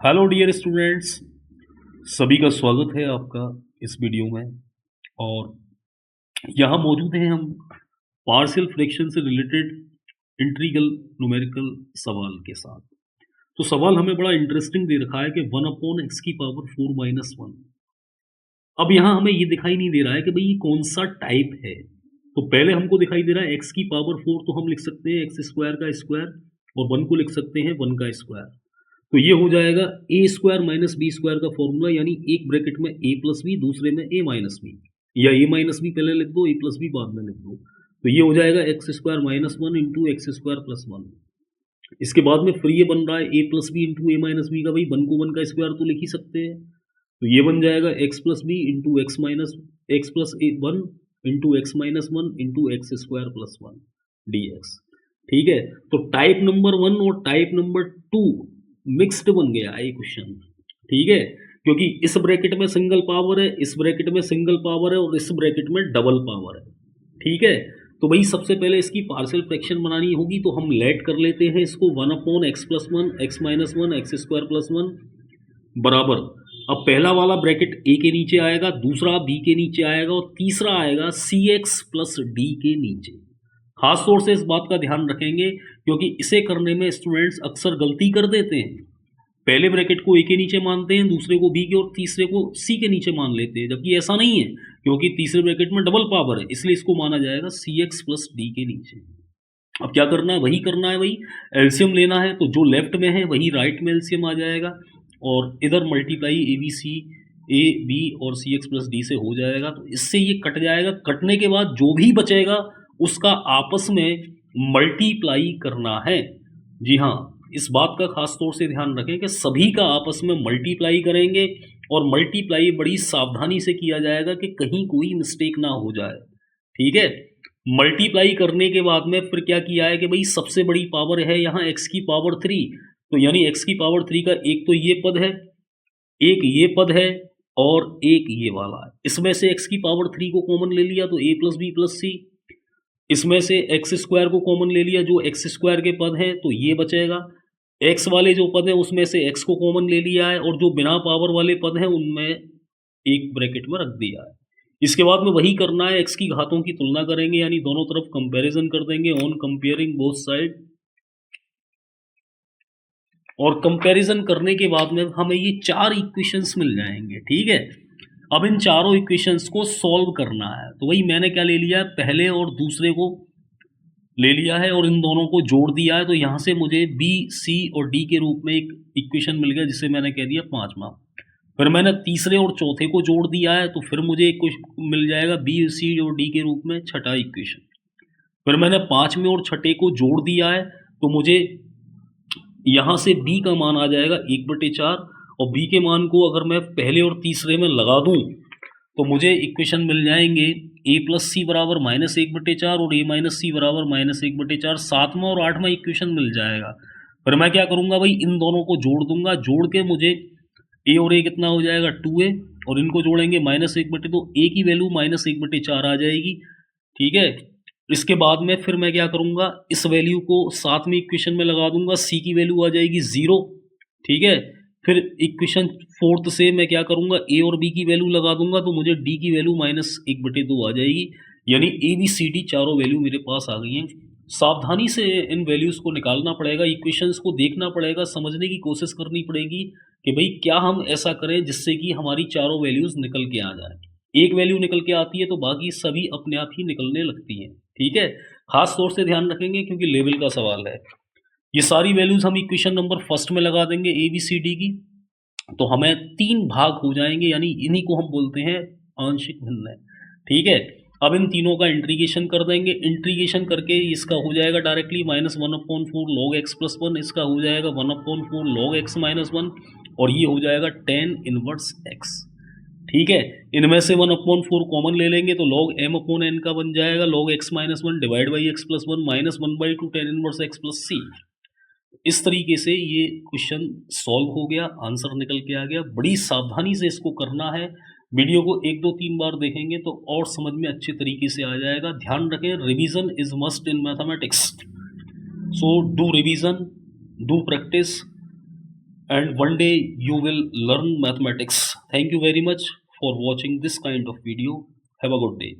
Hello dear students, सभी का स्वागत है आपका इस वीडियो में। और यहाँ मौजूद हैं हम पार्शियल फ्रैक्शन से रिलेटेड इंटीग्रल न्यूमेरिकल सवाल के साथ। तो सवाल हमें बड़ा इंटरेस्टिंग दे रखा है कि 1/x की पावर 4 माइनस 1। अब यहाँ हमें ये दिखाई नहीं दे रहा है कि भाई ये कौन सा टाइप है। तो पहले हमको दिखाई दे रहा है x की पावर 4, तो हम लिख सकते हैं x स्क्वायर का स्क्वायर, और 1 को लिख सकते हैं 1 का स्क्वायर। तो ये हो जाएगा ए स्क्वायर माइनस बी स्क्वायर का फॉर्मूला, यानी एक ब्रैकेट में ए प्लस बी, दूसरे में ए माइनस बी, या ए माइनस बी पहले लिख दो, ए प्लस बी बाद में लिख दो। तो ये हो जाएगा x square minus 1 into x square plus 1। इसके बाद में फिर ये बन रहा है ए प्लस बी इंटू ए माइनस बी का, भाई 1 को 1 का स्क्वायर तो लिख ही सकते हैं। तो ये बन जाएगा x plus b into x minus x plus 1 into x minus 1 into x square plus 1 d x. ठीक है, तो टाइप नंबर 1 और टाइप नंबर 2 मिक्स्ड बन गया ये क्वेश्चन। ठीक है, क्योंकि इस ब्रैकेट में सिंगल पावर है, इस ब्रैकेट में सिंगल पावर है, और इस ब्रैकेट में डबल पावर है। ठीक है, तो भाई सबसे पहले इसकी पार्शियल फ्रैक्शन बनानी होगी, तो हम लेट कर लेते हैं इसको 1/x plus 1 x minus 1 x square plus 1 बराबर। अब पहला वाला ब्रैकेट ए के नीचे आएगा, दूसरा बी के नीचे आएगा, और तीसरा आएगा सी एक्स प्लस डी के नीचे। खास तौर से इस बात का ध्यान रखेंगे, क्योंकि इसे करने में स्टूडेंट्स अक्सर गलती कर देते हैं। पहले ब्रैकेट को ए के नीचे मानते हैं, दूसरे को बी के, और तीसरे को सी के नीचे मान लेते हैं, जबकि ऐसा नहीं है, क्योंकि तीसरे ब्रैकेट में डबल पावर है, इसलिए इसको माना जाएगा सी एक्स प्लस डी के नीचे। अब क्या करना है, वही करना है, वही एलसीएम लेना है। तो जो लेफ्ट में है वही राइट में एलसीएम आ जाएगा, और इधर multiply A B C A B और सी एक्स प्लस डी से हो जाएगा। तो इससे ये कट जाएगा, कटने के बाद जो भी बचेगा उसका आपस में मल्टीप्लाई करना है। जी हाँ, इस बात का खास तौर से ध्यान रखें कि सभी का आपस में मल्टीप्लाई करेंगे, और मल्टीप्लाई बड़ी सावधानी से किया जाएगा कि कहीं कोई मिस्टेक ना हो जाए। ठीक है, मल्टीप्लाई करने के बाद में फिर क्या किया है कि भाई सबसे बड़ी पावर है यहाँ x की पावर 3, तो यानी x की पावर 3 का एक तो ये पद है, एक ये पद है, और एक ये वाला है। इसमें से x की पावर 3 को कॉमन ले लिया तो a प्लस बी प्लस सी। इसमें से एक्स स्क्वायर को कॉमन ले लिया, जो एक्स स्क्वायर के पद हैं, तो ये बचेगा। एक्स वाले जो पद हैं उसमें से एक्स को कॉमन ले लिया है, और जो बिना पावर वाले पद हैं उनमें एक ब्रैकेट में रख दिया है। इसके बाद में वही करना है, एक्स की घातों की तुलना करेंगे, यानी दोनों तरफ कंपैरिजन कर देंगे ऑन कंपेयरिंग बोथ साइड। और कंपैरिजन करने के बाद में हमें ये 4 इक्वेशंस मिल जाएंगे। ठीक है, अब इन चारों इक्वेशंस को सॉल्व करना है। तो वही मैंने क्या ले लिया है, पहले और दूसरे को ले लिया है और इन दोनों को जोड़ दिया है। तो यहाँ से मुझे बी सी और डी के रूप में एक इक्वेशन मिल गया, जिसे मैंने कह दिया 5वां। फिर मैंने तीसरे और चौथे को जोड़ दिया है, तो फिर मुझे एक मिल जाएगा बी सी और डी के रूप में 6ठा इक्वेशन। फिर मैंने 5वें और 6ठे को जोड़ दिया है, तो मुझे यहाँ से b का मान आ जाएगा 1/4, और b के मान को अगर मैं पहले और तीसरे में लगा दूं तो मुझे इक्वेशन मिल जाएंगे a प्लस सी बराबर -1/4 और a माइनस सी बराबर -1/4। 7वां और 8वां इक्वेशन मिल जाएगा। फिर मैं क्या करूँगा भाई, इन दोनों को जोड़ दूंगा, जोड़ के मुझे a और a कितना हो जाएगा 2a, और इनको जोड़ेंगे -1/, तो a की वैल्यू -1/4 आ जाएगी। ठीक है, इसके बाद में फिर मैं क्या करूँगा, इस वैल्यू को 7वीं इक्वेशन में लगा दूंगा, c की वैल्यू आ जाएगी 0। ठीक है, फिर इक्वेशन 4th से मैं क्या करूँगा, a और b की वैल्यू लगा दूंगा, तो मुझे d की वैल्यू -1/2 आ जाएगी। यानी a b c d चारों वैल्यू मेरे पास आ गई हैं। सावधानी से इन वैल्यूज़ को निकालना पड़ेगा, इक्वेशंस को देखना पड़ेगा, समझने की कोशिश करनी पड़ेगी कि भाई क्या हम ऐसा करें जिससे कि हमारी चारों वैल्यूज़ निकल के आ जाए। एक वैल्यू निकल के आती है तो बाकी सभी अपने आप ही निकलने लगती हैं। ठीक है, खास तौर से ध्यान रखेंगे क्योंकि लेवल का सवाल है। ये सारी वैल्यूज हम इक्वेशन नंबर फर्स्ट में लगा देंगे ए बी सी डी की, तो हमें 3 भाग हो जाएंगे, यानी इन्हीं को हम बोलते हैं आंशिक भिन्न। ठीक है, अब इन तीनों का इंटीग्रेशन कर देंगे, इंटीग्रेशन करके इसका हो जाएगा डायरेक्टली -1/4 log x प्लस 1, इसका हो जाएगा 1/4 log x माइनस 1, और ये हो जाएगा tan इनवर्स x। ठीक है, इनमें से 1/4 कॉमन ले लेंगे तो log m/n का बन जाएगा log x minus 1 divide by x plus 1 -1/2 tan inverse x plus c। इस तरीके से ये क्वेश्चन सॉल्व हो गया, आंसर निकल के आ गया। बड़ी सावधानी से इसको करना है, वीडियो को 1 2 3 बार देखेंगे तो और समझ में अच्छे तरीके से आ जाएगा। ध्यान रखें, revision is must in mathematics, so do revision, do practice, and one day you will learn mathematics. Thank you very much for watching this kind of video. Have a good day.